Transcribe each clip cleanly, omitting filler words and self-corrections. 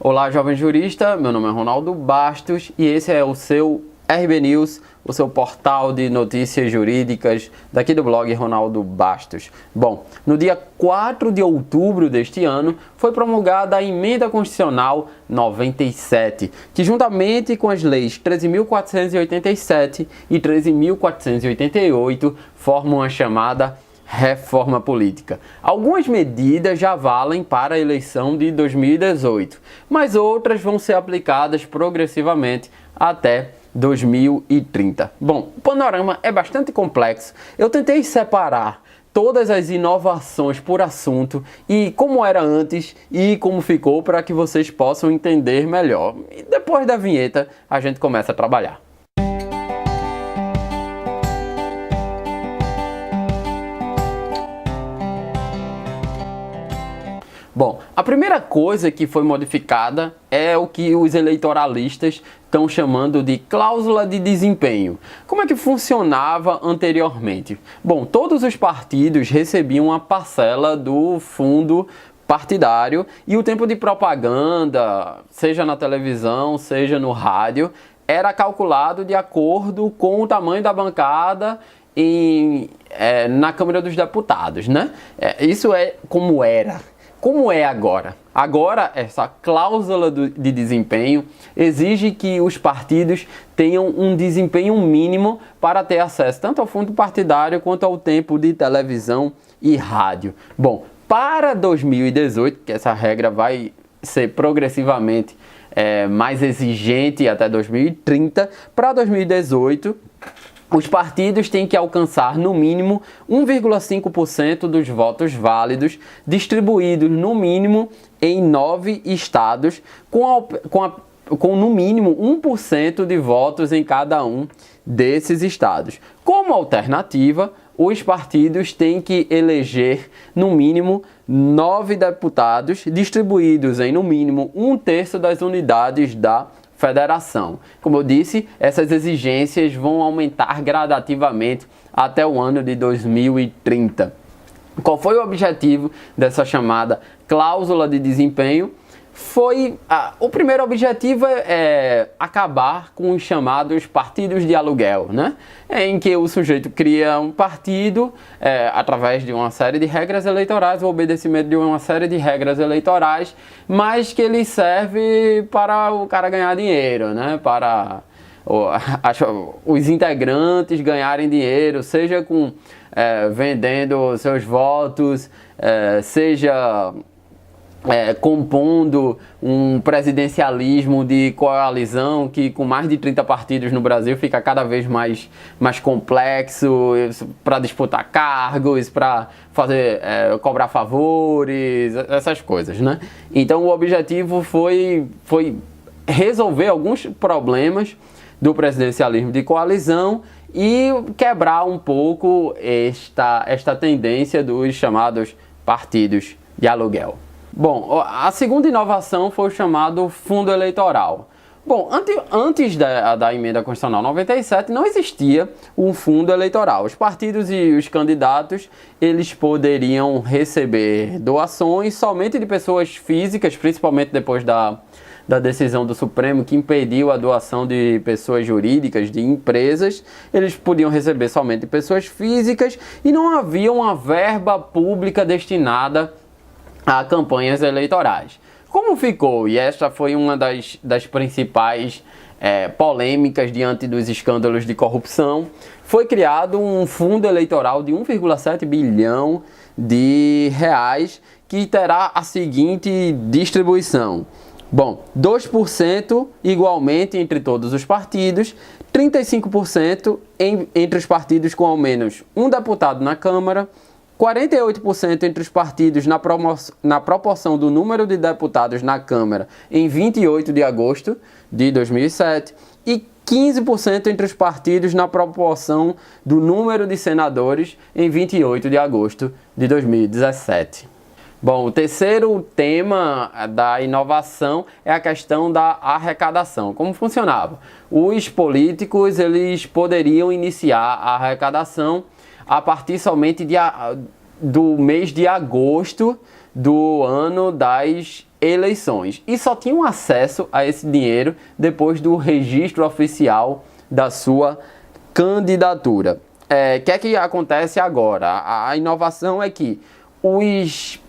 Olá, jovem jurista, meu nome é Ronaldo Bastos e esse é o seu RB News, o seu portal de notícias jurídicas daqui do blog Ronaldo Bastos. Bom, no dia 4 de outubro deste ano foi promulgada a Emenda Constitucional 97, que juntamente com as leis 13.487 e 13.488 formam a chamada reforma política. Algumas medidas já valem para a eleição de 2018, mas outras vão ser aplicadas progressivamente até 2030. Bom, o panorama é bastante complexo. Eu tentei separar todas as inovações por assunto e como era antes e como ficou para que vocês possam entender melhor. E depois da vinheta a gente começa a trabalhar. Bom, a primeira coisa que foi modificada é o que os eleitoralistas estão chamando de cláusula de desempenho. Como é que funcionava anteriormente? Bom, todos os partidos recebiam uma parcela do fundo partidário e o tempo de propaganda, seja na televisão, seja no rádio, era calculado de acordo com o tamanho da bancada na Câmara dos Deputados, né? Isso é como era. Como é agora? Agora, essa cláusula de desempenho exige que os partidos tenham um desempenho mínimo para ter acesso tanto ao fundo partidário quanto ao tempo de televisão e rádio. Bom, para 2018, que essa regra vai ser progressivamente mais exigente até 2030, para 2018, os partidos têm que alcançar no mínimo 1,5% dos votos válidos, distribuídos no mínimo em 9 estados, com no mínimo 1% de votos em cada um desses estados. Como alternativa, os partidos têm que eleger no mínimo 9 deputados, distribuídos em no mínimo 1/3 das unidades da federação. Como eu disse, essas exigências vão aumentar gradativamente até o ano de 2030. Qual foi o objetivo dessa chamada cláusula de desempenho? O primeiro objetivo é acabar com os chamados partidos de aluguel, né? Em que o sujeito cria um partido através de uma série de regras eleitorais, o obedecimento de uma série de regras eleitorais, mas que ele serve para o cara ganhar dinheiro, né? Para os integrantes ganharem dinheiro, seja vendendo seus votos, seja compondo um presidencialismo de coalizão que com mais de 30 partidos no Brasil fica cada vez mais complexo para disputar cargos, para cobrar favores, essas coisas, né? Então o objetivo foi resolver alguns problemas do presidencialismo de coalizão e quebrar um pouco esta tendência dos chamados partidos de aluguel. Bom, a segunda inovação foi o chamado fundo eleitoral. Bom, antes da Emenda Constitucional 97 não existia um fundo eleitoral. Os partidos e os candidatos, eles poderiam receber doações somente de pessoas físicas, principalmente depois da decisão do Supremo que impediu a doação de pessoas jurídicas, de empresas. Eles podiam receber somente de pessoas físicas e não havia uma verba pública destinada a campanhas eleitorais. Como ficou? E esta foi uma das principais polêmicas diante dos escândalos de corrupção. Foi criado um fundo eleitoral de 1,7 bilhão de reais que terá a seguinte distribuição. Bom, 2% igualmente entre todos os partidos, 35% entre os partidos com ao menos um deputado na Câmara, 48% entre os partidos na proporção do número de deputados na Câmara em 28 de agosto de 2007 e 15% entre os partidos na proporção do número de senadores em 28 de agosto de 2017. Bom, o terceiro tema da inovação é a questão da arrecadação. Como funcionava? Os políticos eles poderiam iniciar a arrecadação a partir somente do mês de agosto do ano das eleições e só tinham acesso a esse dinheiro depois do registro oficial da sua candidatura. O que é que acontece agora? A inovação é que os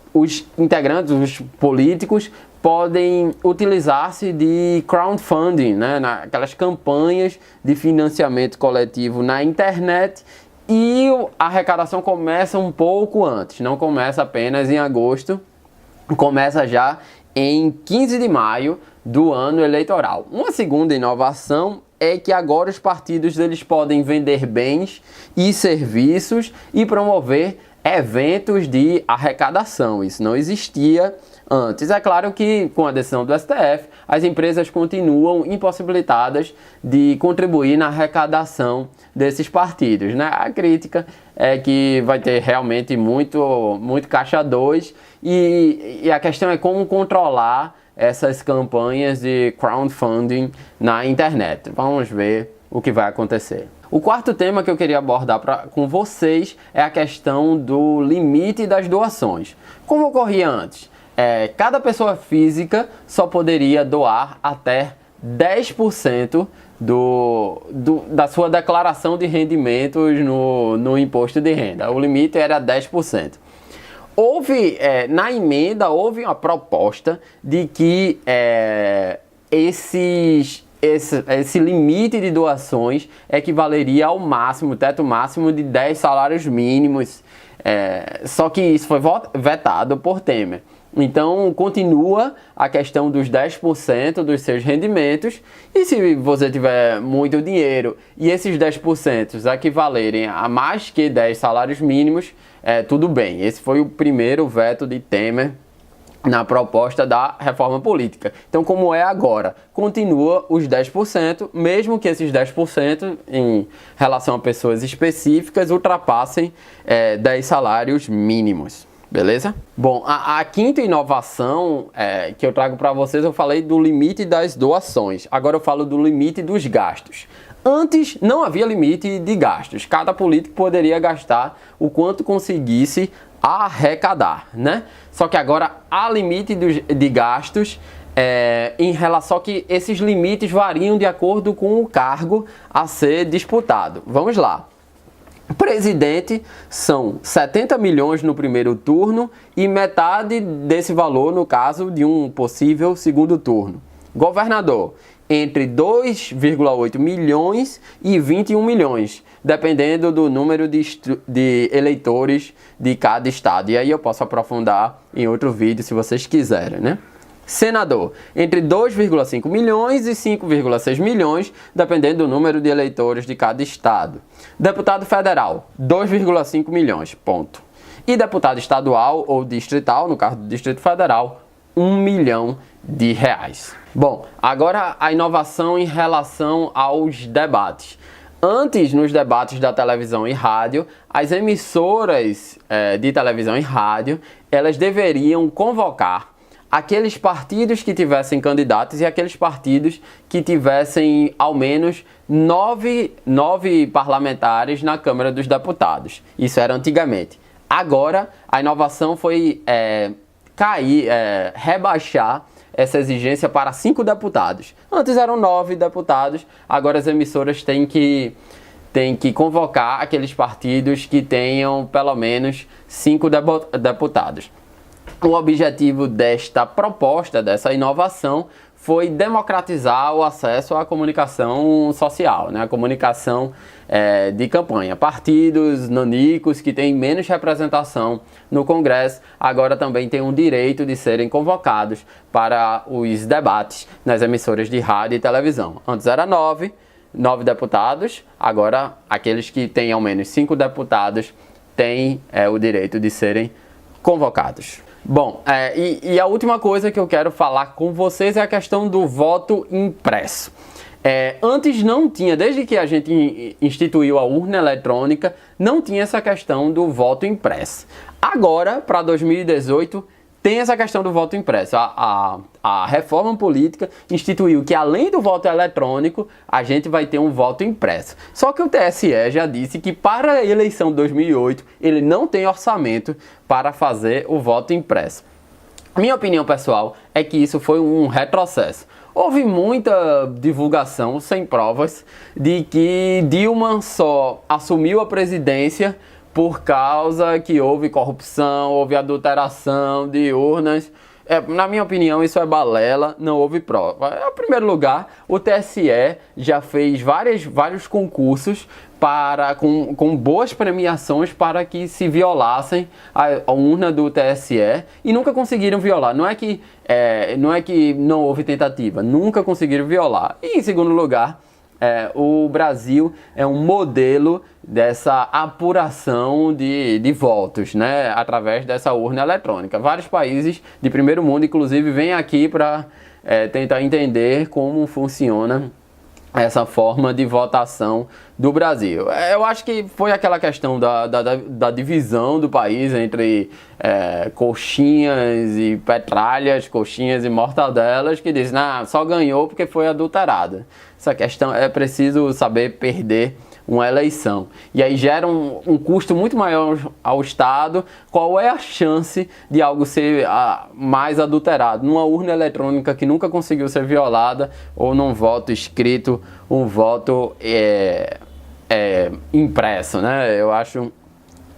integrantes, os políticos, podem utilizar-se de crowdfunding, né, naquelas campanhas de financiamento coletivo na internet, e a arrecadação começa um pouco antes, não começa apenas em agosto, começa já em 15 de maio do ano eleitoral. Uma segunda inovação é que agora os partidos eles podem vender bens e serviços e promover eventos de arrecadação. Isso não existia antes. É claro que com a decisão do STF, as empresas continuam impossibilitadas de contribuir na arrecadação desses partidos, né? A crítica é que vai ter realmente muito caixa 2 e a questão é como controlar essas campanhas de crowdfunding na internet. Vamos ver o que vai acontecer. O quarto tema que eu queria abordar com vocês é a questão do limite das doações. Como ocorria antes? Cada pessoa física só poderia doar até 10% da sua declaração de rendimentos no imposto de renda. O limite era 10%. Na emenda, houve uma proposta de que esse limite de doações equivaleria ao máximo, teto máximo de 10 salários mínimos. Só que isso foi vetado por Temer. Então, continua a questão dos 10% dos seus rendimentos, e se você tiver muito dinheiro e esses 10% equivalerem a mais que 10 salários mínimos, tudo bem. Esse foi o primeiro veto de Temer na proposta da reforma política. Então, como é agora? Continua os 10%, mesmo que esses 10% em relação a pessoas específicas ultrapassem 10 salários mínimos. Beleza? Bom, a quinta inovação que eu trago para vocês, eu falei do limite das doações. Agora eu falo do limite dos gastos. Antes não havia limite de gastos. Cada político poderia gastar o quanto conseguisse arrecadar, né? Só que agora há limite de gastos em relação a que esses limites variam de acordo com o cargo a ser disputado. Vamos lá. Presidente são 70 milhões no primeiro turno e metade desse valor no caso de um possível segundo turno. Governador, entre 2,8 milhões e 21 milhões, dependendo do número de eleitores de cada estado. E aí eu posso aprofundar em outro vídeo se vocês quiserem, né? Senador, entre 2,5 milhões e 5,6 milhões, dependendo do número de eleitores de cada estado. Deputado federal, 2,5 milhões, ponto. E deputado estadual ou distrital, no caso do Distrito Federal, 1 milhão de reais. Bom, agora a inovação em relação aos debates. Antes, nos debates da televisão e rádio, as emissoras de televisão e rádio, elas deveriam convocar aqueles partidos que tivessem candidatos e aqueles partidos que tivessem ao menos 9 parlamentares na Câmara dos Deputados. Isso era antigamente. Agora, a inovação foi rebaixar essa exigência para 5 deputados. Antes eram 9 deputados, agora as emissoras têm que convocar aqueles partidos que tenham pelo menos 5 deputados. O objetivo desta proposta, dessa inovação, foi democratizar o acesso à comunicação social, né? A comunicação de campanha. Partidos nanicos que têm menos representação no Congresso agora também têm o direito de serem convocados para os debates nas emissoras de rádio e televisão. Antes era 9 deputados, agora aqueles que têm ao menos 5 deputados têm o direito de serem convocados. Bom, e a última coisa que eu quero falar com vocês é a questão do voto impresso. Antes não tinha, desde que a gente instituiu a urna eletrônica, não tinha essa questão do voto impresso. Agora, para 2018, tem essa questão do voto impresso. A reforma política instituiu que além do voto eletrônico, a gente vai ter um voto impresso. Só que o TSE já disse que para a eleição de 2008, ele não tem orçamento para fazer o voto impresso. Minha opinião pessoal é que isso foi um retrocesso. Houve muita divulgação, sem provas, de que Dilma só assumiu a presidência por causa que houve corrupção, houve adulteração de urnas. Na minha opinião, isso é balela, não houve prova. Em primeiro lugar, o TSE já fez vários concursos com boas premiações para que se violassem a urna do TSE e nunca conseguiram violar. Não é que não houve tentativa, nunca conseguiram violar. E em segundo lugar, o Brasil é um modelo dessa apuração de votos, né, através dessa urna eletrônica. Vários países de primeiro mundo, inclusive, vêm aqui para tentar entender como funciona essa forma de votação do Brasil. Eu acho que foi aquela questão da divisão do país entre coxinhas e petralhas, coxinhas e mortadelas, que diz, só ganhou porque foi adulterada. Essa questão é preciso saber perder uma eleição. E aí gera um custo muito maior ao Estado. Qual é a chance de algo ser mais adulterado? Numa urna eletrônica que nunca conseguiu ser violada, ou num voto escrito, um voto impresso, né? Eu acho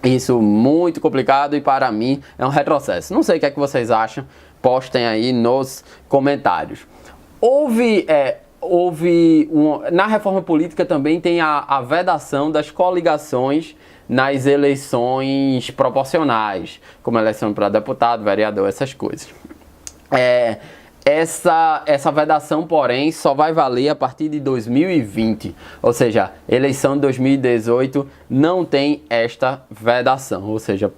isso muito complicado e para mim é um retrocesso. Não sei o que é que vocês acham, postem aí nos comentários. Na reforma política também tem a vedação das coligações nas eleições proporcionais, como eleição para deputado, vereador, essas coisas. Essa vedação, porém, só vai valer a partir de 2020, ou seja, eleição de 2018 não tem esta vedação, ou seja,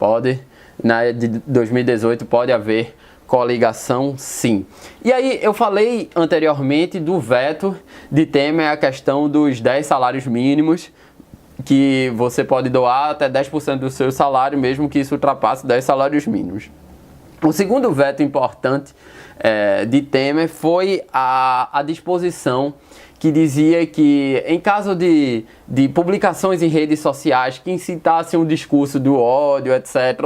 de 2018 pode haver coligação, sim. E aí eu falei anteriormente do veto de Temer, a questão dos 10 salários mínimos, que você pode doar até 10% do seu salário, mesmo que isso ultrapasse 10 salários mínimos. O segundo veto importante de Temer foi a disposição que dizia que, em caso de publicações em redes sociais que incitassem um discurso do ódio, etc.,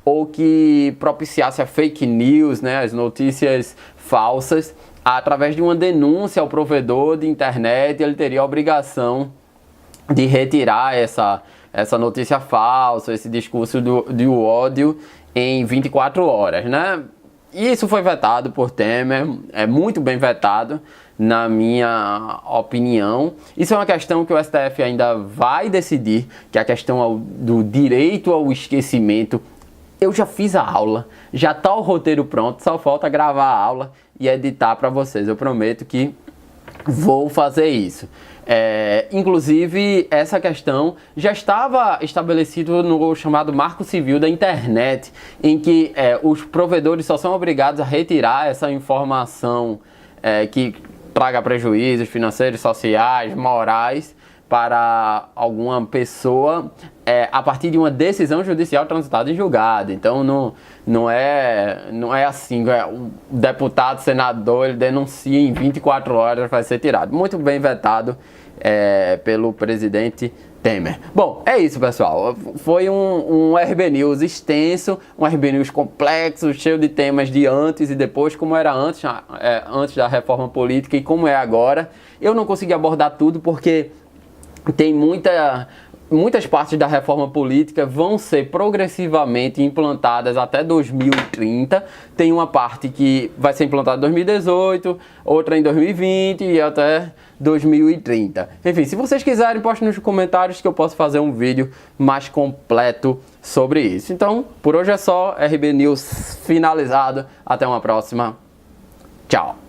ou que propiciasse a fake news, né, as notícias falsas, através de uma denúncia ao provedor de internet, ele teria a obrigação de retirar essa notícia falsa, esse discurso do ódio em 24 horas, né? E isso foi vetado por Temer, é muito bem vetado, na minha opinião. Isso é uma questão que o STF ainda vai decidir, que é a questão do direito ao esquecimento. Eu já fiz a aula, já está o roteiro pronto, só falta gravar a aula e editar para vocês. Eu prometo que vou fazer isso. Inclusive, essa questão já estava estabelecido no chamado Marco Civil da Internet, em que os provedores só são obrigados a retirar essa informação que traga prejuízos financeiros, sociais, morais para alguma pessoa a partir de uma decisão judicial transitada em julgado. Então não é assim, o deputado, senador, ele denuncia em 24 horas, vai ser tirado. Muito bem vetado pelo presidente Temer. Bom, é isso, pessoal. Foi um RB News extenso, um RB News complexo, cheio de temas de antes e depois, como era antes da reforma política e como é agora. Eu não consegui abordar tudo porque tem muitas partes da reforma política vão ser progressivamente implantadas até 2030. Tem uma parte que vai ser implantada em 2018, outra em 2020 e até 2030. Enfim, se vocês quiserem, postem nos comentários que eu posso fazer um vídeo mais completo sobre isso. Então, por hoje é só. RB News finalizado. Até uma próxima. Tchau.